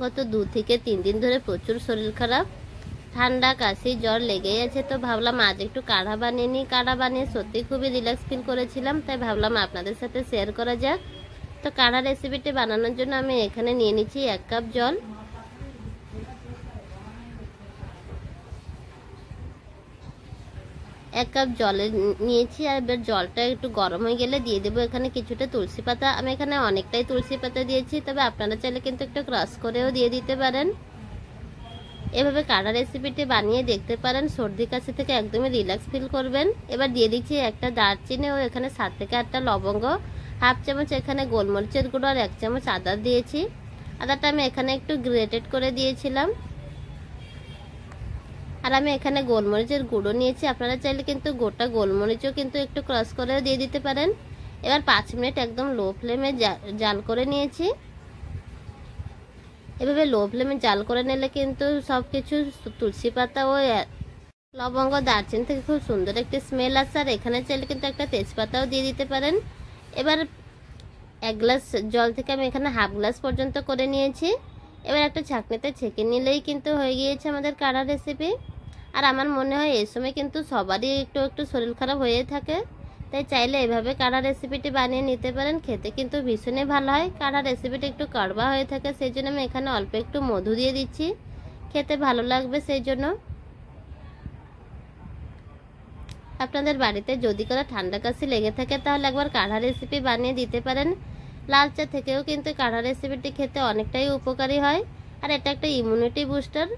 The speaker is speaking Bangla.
গত 2 থেকে 3 দিন ধরে প্রচুর শরীর খারাপ, ঠান্ডা কাশি জ্বর লেগেই আছে। তো ভাবলাম আজ একটু কাঢ়া বানিয়ে নিই। কাঢ়া বানিয়ে সত্যি খুবই রিল্যাক্স ফিল করেছিলাম, তাই ভাবলাম আপনাদের সাথে শেয়ার করা যাক। তো কাঢ়া রেসিপিটি বানানোর জন্য আমি এখানে নিয়ে নিচ্ছি 1 কাপ জল। এক কাপ জলে নিয়েছি। আর এবার জলটা একটু গরম হয়ে গেলে দিয়ে দেবো এখানে কিছুটা তুলসী পাতা। আমি এখানে অনেকটাই তুলসী পাতা দিয়েছি, তবে আপনারা চাইলে কিন্তু একটু ক্রাশ করেও দিয়ে দিতে পারেন। এভাবে কাঢ়া রেসিপিটি বানিয়ে দেখতে পারেন, সর্দি কাশি থেকে একদমই রিল্যাক্স ফিল করবেন। এবার দিয়ে দিচ্ছি একটা দারচিনি ও এখানে 7 থেকে 8টা লবঙ্গ, হাফ চামচ এখানে গোলমরিচের গুঁড়ো আর 1 চামচ আদা দিয়েছি। আদাটা আমি এখানে একটু গ্রেটেড করে দিয়েছিলাম। আর আমি এখানে গোলমরিচের গুঁড়ো নিয়েছি, আপনারা চাইলে কিন্তু গোটা গোলমরিচও কিন্তু একটু ক্রাশ করেও দিয়ে দিতে পারেন। এবার 5 মিনিট একদম লো ফ্লেমে জাল করে নিয়েছি। এভাবে লো ফ্লেমে জাল করে নিলে কিন্তু সব কিছু তুলসী পাতা ও লবঙ্গ দারচিনি থেকে খুব সুন্দর একটি স্মেল আসে। আর এখানে চাইলে কিন্তু একটা তেজপাতাও দিয়ে দিতে পারেন। এবার 1 গ্লাস জল থেকে আমি এখানে হাফ গ্লাস পর্যন্ত করে নিয়েছি। এবার একটা ছাঁকনিতে ছেঁকে নিলেই কিন্তু হয়ে গিয়েছে আমাদের কাঢ়া রেসিপি। আর আমার মনে হয় এই সময় কিন্তু সবারই একটু একটু শরীর খারাপ হয়ে থাকে, তাই চাইলে এভাবে কাঢ়া রেসিপিটি বানিয়ে নিতে পারেন। খেতে কিন্তু ভীষণই ভালো হয়। কাঢ়া রেসিপিটি একটু কাড়বা হয়ে থাকে, সেই জন্য আমি এখানে অল্প একটু মধু দিয়ে দিচ্ছি, খেতে ভালো লাগবে সেই জন্য। আপনাদের বাড়িতে যদি কোনো ঠান্ডা কাশি লেগে থাকে তাহলে একবার কাঢ়া রেসিপি বানিয়ে দিতে পারেন। লাল চা থেকেও কিন্তু কাঢ়া রেসিপিটি খেতে অনেকটাই উপকারী হয়। আর এটা একটা ইমিউনিটি বুস্টার।